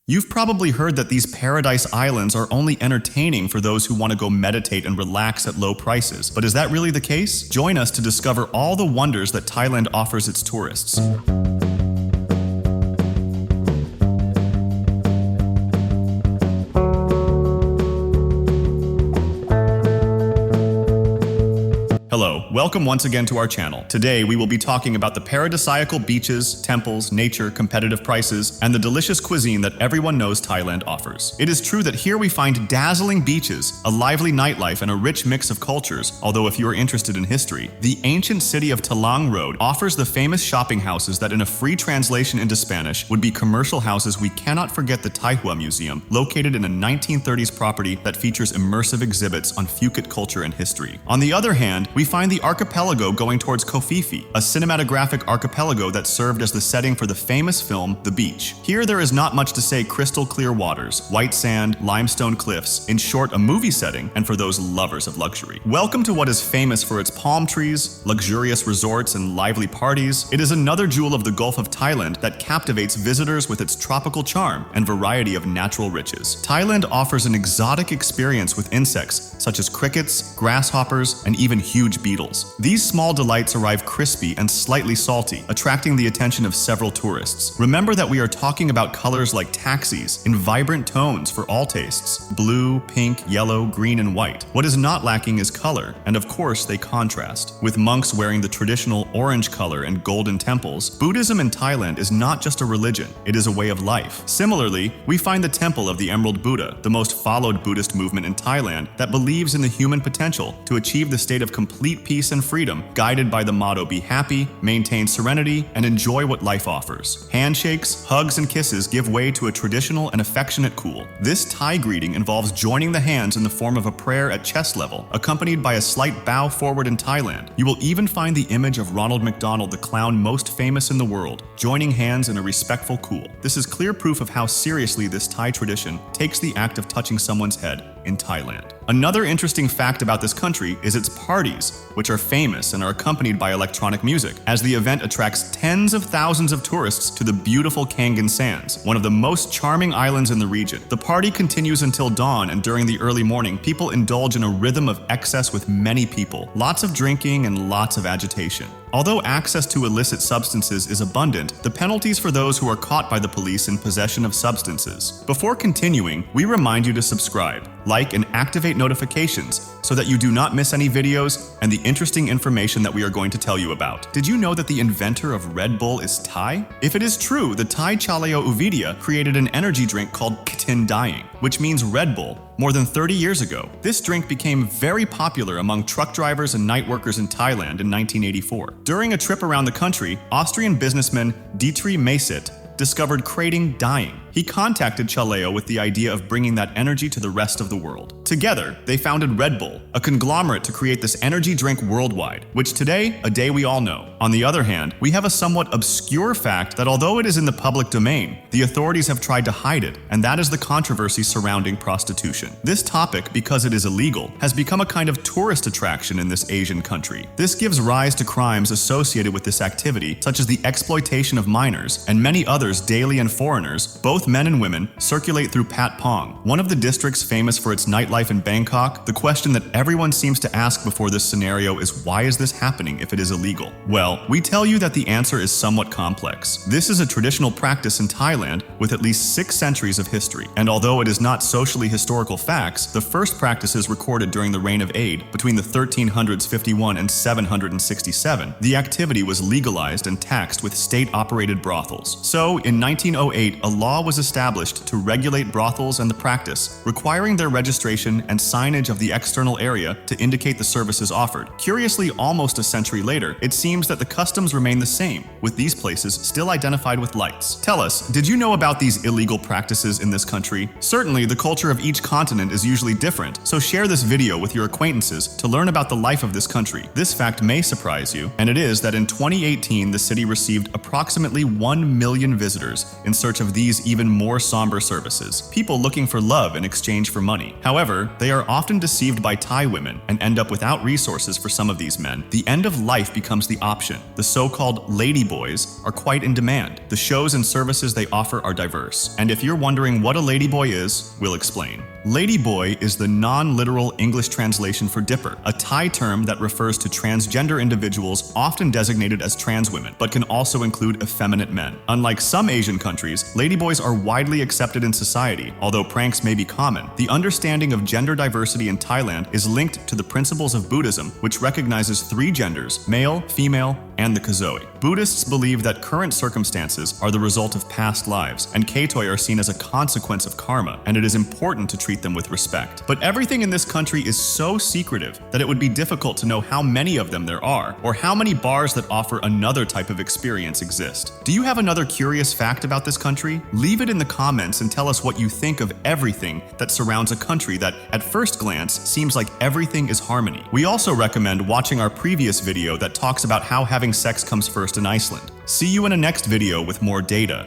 You've probably heard that these paradise islands are only entertaining for those who want to go meditate and relax at low prices. But is that really the case? Join us to discover all the wonders that Thailand offers its tourists. Hello, welcome once again to our channel. Today we will be talking about the paradisiacal beaches, temples, nature, competitive prices, and the delicious cuisine that everyone knows Thailand offers. It is true that here we find dazzling beaches, a lively nightlife, and a rich mix of cultures, although if you are interested in history, the ancient city of Talang Road offers the famous shopping houses that in a free translation into Spanish would be commercial houses. We cannot forget the Taihua Museum, located in a 1930s property that features immersive exhibits on Phuket culture and history. On the other hand, we find the archipelago going towards Koh Phi Phi, a cinematographic archipelago that served as the setting for the famous film The Beach. Here there is not much to say: crystal clear waters, white sand, limestone cliffs, in short, a movie setting, and for those lovers of luxury. Welcome to what is famous for its palm trees, luxurious resorts, and lively parties. It is another jewel of the Gulf of Thailand that captivates visitors with its tropical charm and variety of natural riches. Thailand offers an exotic experience with insects such as crickets, grasshoppers, and even huge beetles. These small delights arrive crispy and slightly salty, attracting the attention of several tourists. Remember that we are talking about colors like taxis in vibrant tones for all tastes: blue, pink, yellow, green, and white. What is not lacking is color, and of course they contrast. With monks wearing the traditional orange color and golden temples, Buddhism in Thailand is not just a religion, it is a way of life. Similarly, we find the Temple of the Emerald Buddha, the most followed Buddhist movement in Thailand, that believes in the human potential to achieve the state of complete peace and freedom, guided by the motto: be happy, maintain serenity, and enjoy what life offers. Handshakes, hugs, and kisses give way to a traditional and affectionate cool. This Thai greeting involves joining the hands in the form of a prayer at chest level, accompanied by a slight bow forward. In Thailand, you will even find the image of Ronald McDonald, the clown most famous in the world, joining hands in a respectful cool. This is clear proof of how seriously this Thai tradition takes the act of touching someone's head in Thailand. Another interesting fact about this country is its parties, which are famous and are accompanied by electronic music, as the event attracts tens of thousands of tourists to the beautiful Kangen Sands, one of the most charming islands in the region. The party continues until dawn, and during the early morning, people indulge in a rhythm of excess with many people, lots of drinking and lots of agitation. Although access to illicit substances is abundant, the penalties for those who are caught by the police in possession of substances. Before continuing, we remind you to subscribe, like, and activate notifications so that you do not miss any videos and the interesting information that we are going to tell you about. Did you know that the inventor of Red Bull is Thai? If it is true, the Thai Chaleo Uvidya created an energy drink called Ktin Daying, which means Red Bull, more than 30 years ago. This drink became very popular among truck drivers and night workers in Thailand in 1984. During a trip around the country, Austrian businessman Dietrich Maesit discovered Krating Daying. He contacted Chaleo with the idea of bringing that energy to the rest of the world. Together, they founded Red Bull, a conglomerate to create this energy drink worldwide, which today, a day we all know. On the other hand, we have a somewhat obscure fact that although it is in the public domain, the authorities have tried to hide it, and that is the controversy surrounding prostitution. This topic, because it is illegal, has become a kind of tourist attraction in this Asian country. This gives rise to crimes associated with this activity, such as the exploitation of minors, and many others daily, and foreigners, both men and women, circulate through Pat Pong, one of the districts famous for its nightlife in Bangkok. The question that everyone seems to ask before this scenario is, why is this happening if it is illegal? Well, we tell you that the answer is somewhat complex. This is a traditional practice in Thailand with at least 6 centuries of history, and although it is not socially historical facts, the first practices recorded during the reign of Ade between the 1351 and 767, the activity was legalized and taxed with state-operated brothels. So, in 1908, a law was established to regulate brothels and the practice, requiring their registration and signage of the external area to indicate the services offered. Curiously, almost a century later, it seems that the customs remain the same, with these places still identified with lights. Tell us, did you know about these illegal practices in this country? Certainly, the culture of each continent is usually different, so share this video with your acquaintances to learn about the life of this country. This fact may surprise you, and it is that in 2018, the city received approximately 1 million visitors in search of these even even more somber services, people looking for love in exchange for money. However, they are often deceived by Thai women and end up without resources for some of these men. The end of life becomes the option. The so-called ladyboys are quite in demand. The shows and services they offer are diverse. And if you're wondering what a ladyboy is, we'll explain. Ladyboy is the non-literal English translation for dipper, a Thai term that refers to transgender individuals often designated as trans women, but can also include effeminate men. Unlike some Asian countries, ladyboys are widely accepted in society, although pranks may be common. The understanding of gender diversity in Thailand is linked to the principles of Buddhism, which recognizes 3 genders, male, female, and the Kazoi. Buddhists believe that current circumstances are the result of past lives, and Katoi are seen as a consequence of karma, and it is important to treat them with respect. But everything in this country is so secretive that it would be difficult to know how many of them there are, or how many bars that offer another type of experience exist. Do you have another curious fact about this country? Leave it in the comments and tell us what you think of everything that surrounds a country that, at first glance, seems like everything is harmony. We also recommend watching our previous video that talks about how having sex comes first in Iceland. See you in a next video with more data.